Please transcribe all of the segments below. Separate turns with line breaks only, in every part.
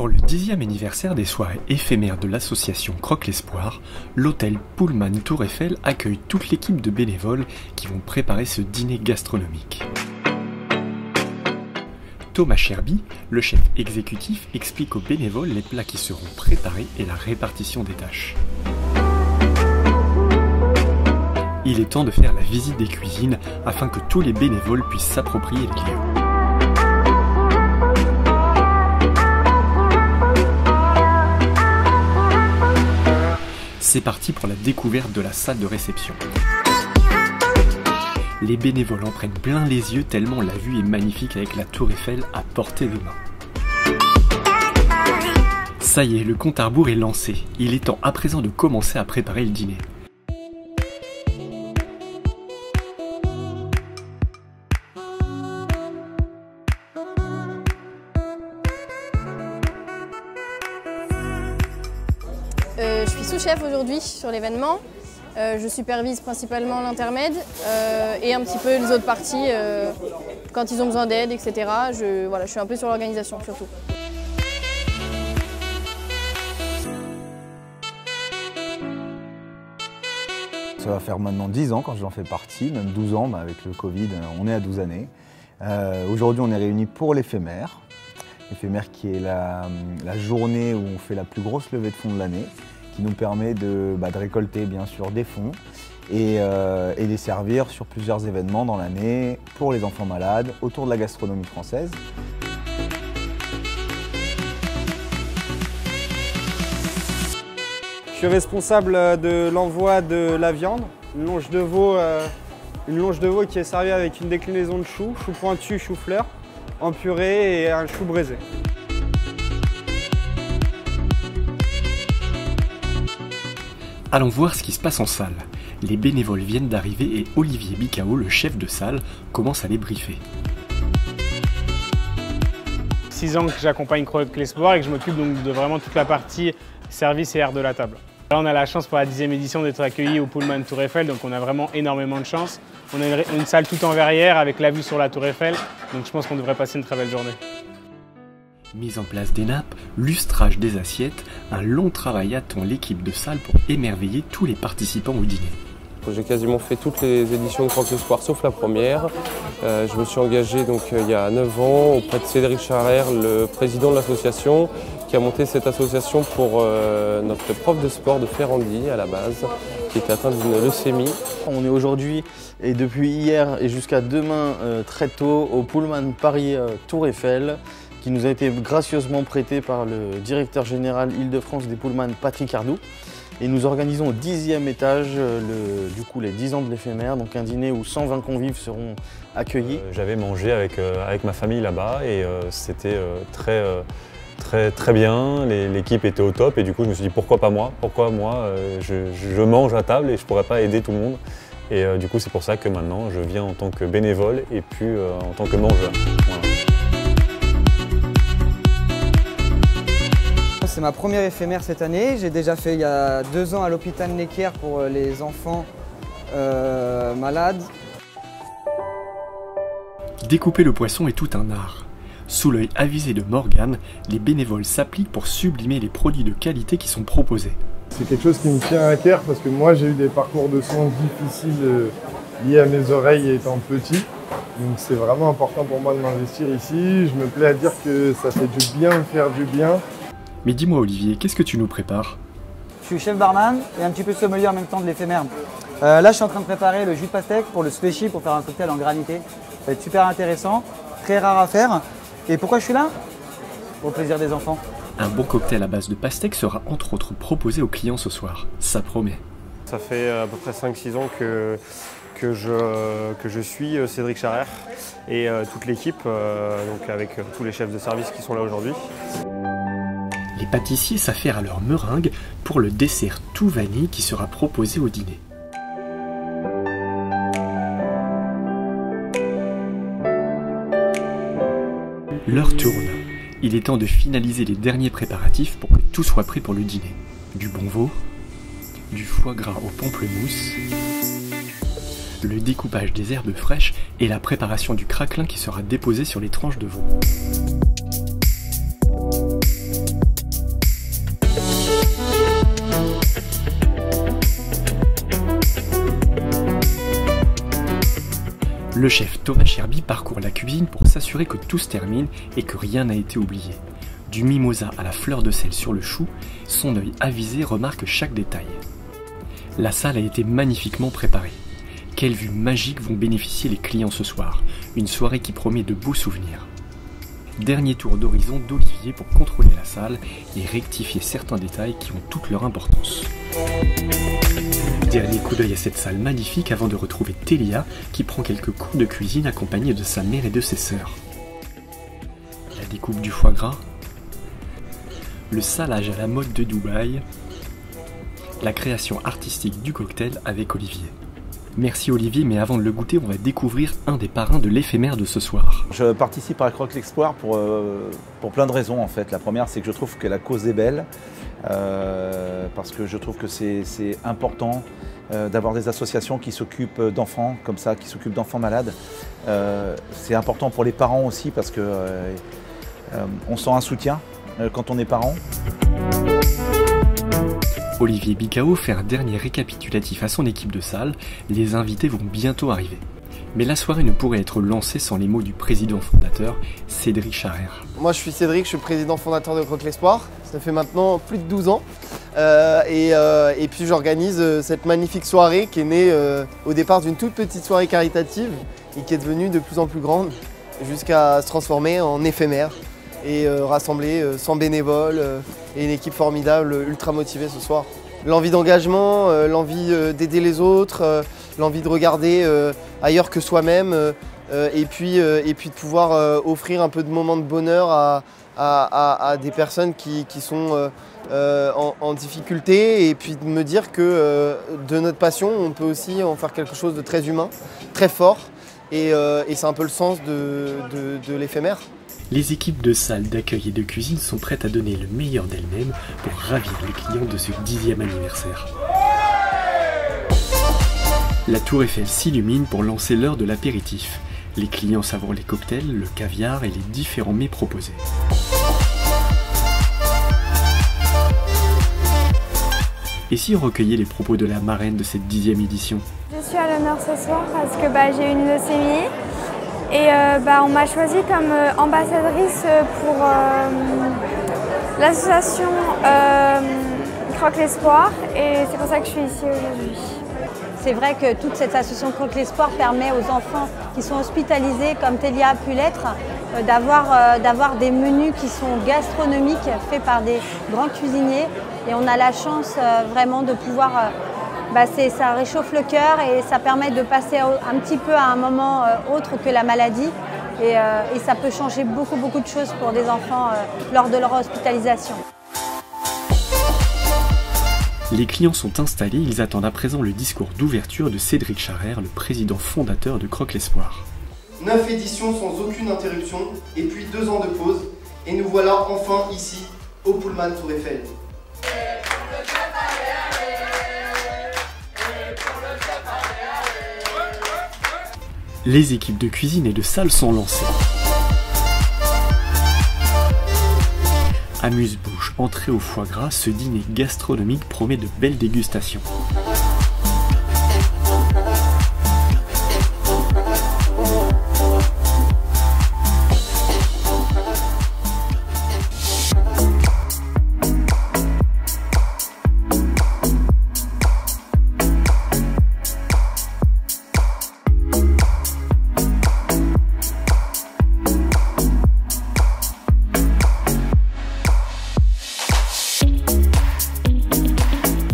Pour le 10e anniversaire des soirées éphémères de l'association Croque l'Espoir, l'hôtel Pullman Tour Eiffel accueille toute l'équipe de bénévoles qui vont préparer ce dîner gastronomique. Thomas Cherby, le chef exécutif, explique aux bénévoles les plats qui seront préparés et la répartition des tâches. Il est temps de faire la visite des cuisines afin que tous les bénévoles puissent s'approprier les lieux. C'est parti pour la découverte de la salle de réception. Les bénévoles en prennent plein les yeux tellement la vue est magnifique avec la tour Eiffel à portée de main. Ça y est, le compte à rebours est lancé. Il est temps à présent de commencer à préparer le dîner.
Je suis sous-chef aujourd'hui sur l'événement. Je supervise principalement l'intermède et un petit peu les autres parties quand ils ont besoin d'aide, etc. Je suis un peu sur l'organisation surtout.
Ça va faire maintenant 10 ans quand j'en fais partie, même 12 ans, avec le Covid, on est à 12 années. Aujourd'hui, on est réunis pour l'éphémère. L'éphémère qui est la journée où on fait la plus grosse levée de fonds de l'année, qui nous permet de récolter bien sûr des fonds et les servir sur plusieurs événements dans l'année pour les enfants malades, autour de la gastronomie française.
Je suis responsable de l'envoi de la viande, une longe de veau qui est servie avec une déclinaison de choux, choux pointus, chou-fleur, en purée et un chou braisé.
Allons voir ce qui se passe en salle. Les bénévoles viennent d'arriver et Olivier Bicao, le chef de salle, commence à les briefer.
6 ans que j'accompagne Croque l'Espoir et que je m'occupe donc de vraiment toute la partie service et air de la table. Là, on a la chance pour la 10e édition d'être accueillis au Pullman Tour Eiffel, donc on a vraiment énormément de chance. On a une salle tout en verrière avec la vue sur la Tour Eiffel, donc je pense qu'on devrait passer une très belle journée.
Mise en place des nappes, lustrage des assiettes, un long travail attend l'équipe de salle pour émerveiller tous les participants au dîner.
J'ai quasiment fait toutes les éditions de Croque l'Espoir sauf la première. Je me suis engagé donc, il y a 9 ans auprès de Cédric Charrer, le président de l'association, qui a monté cette association pour notre prof de sport de Ferrandi à la base, qui était atteint d'une leucémie.
On est aujourd'hui et depuis hier et jusqu'à demain très tôt au Pullman Paris Tour Eiffel, qui nous a été gracieusement prêté par le directeur général Île-de-France des Pullman, Patrick Ardou. Et nous organisons au 10e étage les 10 ans de l'éphémère, donc un dîner où 120 convives seront accueillis.
J'avais mangé avec ma famille là-bas et c'était très bien, l'équipe était au top et du coup je me suis dit pourquoi pas moi, je mange à table et je pourrais pas aider tout le monde. Et du coup c'est pour ça que maintenant je viens en tant que bénévole et puis en tant que mangeur. Voilà.
C'est ma première éphémère cette année. J'ai déjà fait il y a 2 ans à l'hôpital Necker pour les enfants malades.
Découper le poisson est tout un art. Sous l'œil avisé de Morgane, les bénévoles s'appliquent pour sublimer les produits de qualité qui sont proposés.
C'est quelque chose qui me tient à cœur parce que moi j'ai eu des parcours de soins difficiles liés à mes oreilles étant petit. Donc c'est vraiment important pour moi de m'investir ici. Je me plais à dire que ça fait du bien de faire du bien.
Mais dis-moi Olivier, qu'est-ce que tu nous prépares?
Je suis chef barman et un petit peu sommelier en même temps de l'éphémère. Là je suis en train de préparer le jus de pastèque pour le slushy pour faire un cocktail en granité. Ça va être super intéressant, très rare à faire. Et pourquoi je suis là? Pour le plaisir des enfants.
Un bon cocktail à base de pastèque sera entre autres proposé aux clients ce soir. Ça promet.
Ça fait à peu près 5-6 ans que je suis Cédric Charrer et toute l'équipe, donc avec tous les chefs de service qui sont là aujourd'hui.
Les pâtissiers s'affairent à leur meringue pour le dessert tout vanille qui sera proposé au dîner. L'heure tourne. Il est temps de finaliser les derniers préparatifs pour que tout soit prêt pour le dîner. Du bon veau, du foie gras au pamplemousse, le découpage des herbes fraîches et la préparation du craquelin qui sera déposé sur les tranches de veau. Le chef Thomas Cherby parcourt la cuisine pour s'assurer que tout se termine et que rien n'a été oublié. Du mimosa à la fleur de sel sur le chou, son œil avisé remarque chaque détail. La salle a été magnifiquement préparée. Quelle vue magique vont bénéficier les clients ce soir, une soirée qui promet de beaux souvenirs. Dernier tour d'horizon d'Olivier pour contrôler la salle et rectifier certains détails qui ont toute leur importance. Dernier coup d'œil à cette salle magnifique avant de retrouver Télia qui prend quelques cours de cuisine accompagnée de sa mère et de ses sœurs. La découpe du foie gras, le salage à la mode de Dubaï, la création artistique du cocktail avec Olivier. Merci Olivier, mais avant de le goûter, on va découvrir un des parrains de l'éphémère de ce soir.
Je participe à Croque l'Espoir pour plein de raisons en fait. La première, c'est que je trouve que la cause est belle, parce que je trouve que c'est important d'avoir des associations qui s'occupent d'enfants comme ça, qui s'occupent d'enfants malades. C'est important pour les parents aussi parce que on sent un soutien quand on est parent.
Olivier Bicao fait un dernier récapitulatif à son équipe de salle. Les invités vont bientôt arriver. Mais la soirée ne pourrait être lancée sans les mots du président fondateur, Cédric Charrer.
Moi je suis Cédric, je suis président fondateur de Croque l'Espoir. Ça fait maintenant plus de 12 ans. Et puis j'organise cette magnifique soirée qui est née au départ d'une toute petite soirée caritative et qui est devenue de plus en plus grande jusqu'à se transformer en éphémère et rassembler 100 bénévoles et une équipe formidable, ultra motivée ce soir. L'envie d'engagement, l'envie d'aider les autres, l'envie de regarder ailleurs que soi-même et puis de pouvoir offrir un peu de moments de bonheur à des personnes qui sont en difficulté et puis de me dire que de notre passion, on peut aussi en faire quelque chose de très humain, très fort et c'est un peu le sens de l'éphémère.
Les équipes de salle, d'accueil et de cuisine sont prêtes à donner le meilleur d'elles-mêmes pour ravir les clients de ce 10e anniversaire. La Tour Eiffel s'illumine pour lancer l'heure de l'apéritif. Les clients savourent les cocktails, le caviar et les différents mets proposés. Et si on recueillait les propos de la marraine de cette 10e édition?
Je suis à l'honneur ce soir parce que j'ai eu une leucémie. Et on m'a choisi comme ambassadrice pour l'association Croque l'Espoir et c'est pour ça que je suis ici aujourd'hui.
C'est vrai que toute cette association Croque l'Espoir permet aux enfants qui sont hospitalisés, comme Télia a pu l'être, d'avoir des menus qui sont gastronomiques, faits par des grands cuisiniers. Et on a la chance vraiment de pouvoir... ça réchauffe le cœur et ça permet de passer un petit peu à un moment autre que la maladie et ça peut changer beaucoup de choses pour des enfants lors de leur hospitalisation.
Les clients sont installés, ils attendent à présent le discours d'ouverture de Cédric Charrer, le président fondateur de Croque l'Espoir.
9 éditions sans aucune interruption et puis 2 ans de pause et nous voilà enfin ici au Pullman Tour Eiffel.
Les équipes de cuisine et de salle sont lancées. Amuse-bouche, entrée au foie gras, ce dîner gastronomique promet de belles dégustations.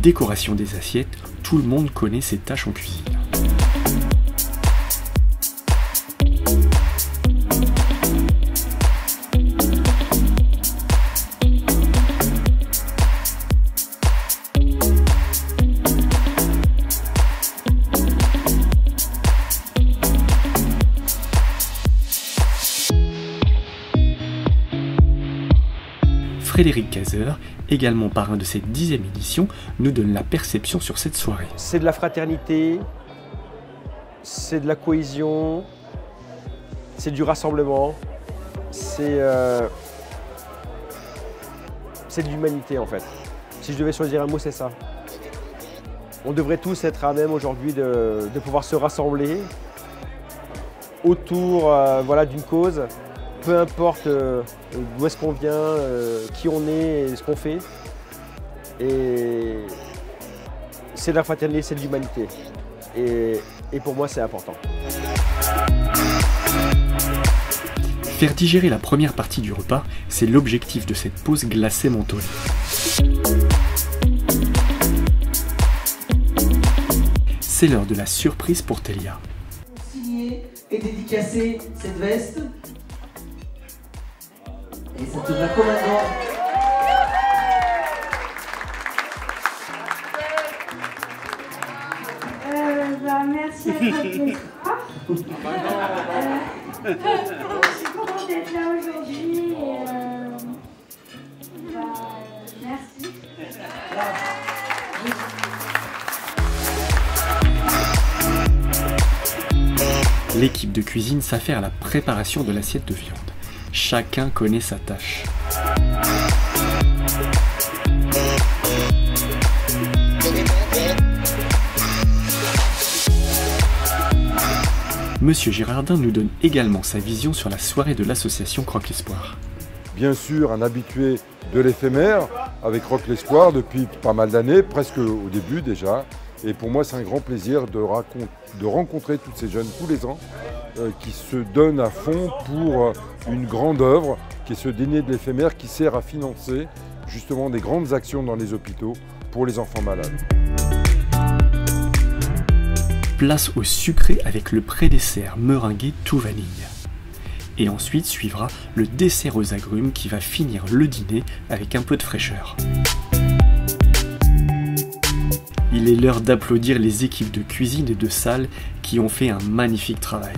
Décoration des assiettes, tout le monde connaît ses tâches en cuisine. Frédéric Cazer, également parrain de cette 10e édition, nous donne la perception sur cette soirée.
C'est de la fraternité, c'est de la cohésion, c'est du rassemblement, c'est de l'humanité en fait. Si je devais choisir un mot, c'est ça. On devrait tous être à même aujourd'hui de pouvoir se rassembler autour voilà, d'une cause, peu importe d'où est-ce qu'on vient, qui on est et ce qu'on fait. Et c'est de la fraternité, c'est de l'humanité. Et pour moi, c'est important.
Faire digérer la première partie du repas, c'est l'objectif de cette pause glacée mentholée. C'est l'heure de la surprise pour Télia.
Signer et dédicacer cette veste. Et ça te va comme un grand.
Merci à toi. Je suis contente d'être là aujourd'hui et merci.
L'équipe de cuisine s'affaire à la préparation de l'assiette de viande. Chacun connaît sa tâche. Monsieur Girardin nous donne également sa vision sur la soirée de l'association Croque l'Espoir.
Bien sûr, un habitué de l'éphémère avec Croque l'Espoir depuis pas mal d'années, presque au début déjà. Et pour moi, c'est un grand plaisir de rencontrer tous ces jeunes tous les ans qui se donnent à fond pour une grande œuvre qui est ce dîner de l'éphémère qui sert à financer justement des grandes actions dans les hôpitaux pour les enfants malades.
Place au sucré avec le pré-dessert meringué tout vanille. Et ensuite suivra le dessert aux agrumes qui va finir le dîner avec un peu de fraîcheur. Il est l'heure d'applaudir les équipes de cuisine et de salle qui ont fait un magnifique travail.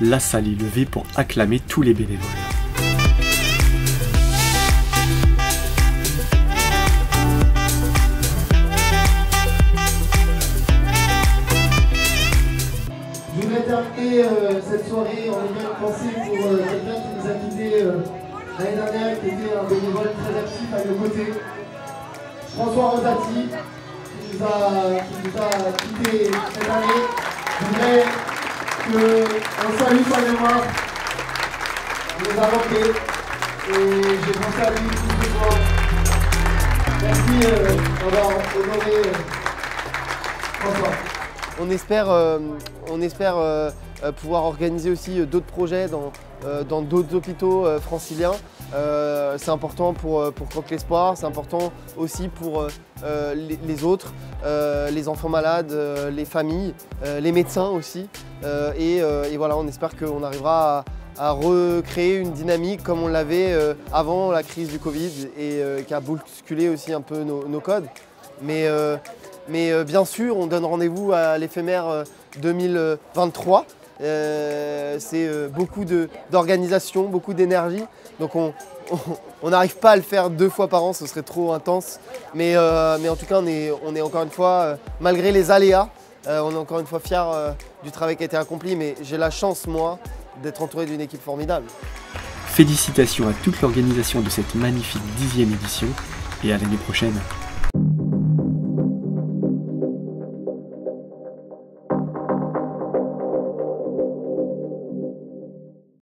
La salle est levée pour acclamer tous les bénévoles.
Je voudrais terminer cette soirée en ayant une pensée pour quelqu'un qui nous a quittés l'année dernière, qui était un bénévole très actif à nos côtés. François Rosati, qui nous a quittés cette année. Je voudrais qu'on salue sa mémoire. Il nous a manqué et j'ai pensé à lui tout ce soir. Merci d'avoir honoré François.
On espère pouvoir organiser aussi d'autres projets dans d'autres hôpitaux franciliens. C'est important pour Croque l'Espoir, c'est important aussi pour les autres, les enfants malades, les familles, les médecins aussi. Et voilà, on espère qu'on arrivera à recréer une dynamique comme on l'avait avant la crise du Covid et qui a bousculé aussi un peu nos codes. Mais bien sûr, on donne rendez-vous à l'éphémère 2023. C'est beaucoup d'organisation, beaucoup d'énergie. Donc on n'arrive pas à le faire 2 fois par an, ce serait trop intense. Mais en tout cas, on est encore une fois, malgré les aléas, on est encore une fois fiers du travail qui a été accompli. Mais j'ai la chance, moi, d'être entouré d'une équipe formidable.
Félicitations à toute l'organisation de cette magnifique 10e édition et à l'année prochaine.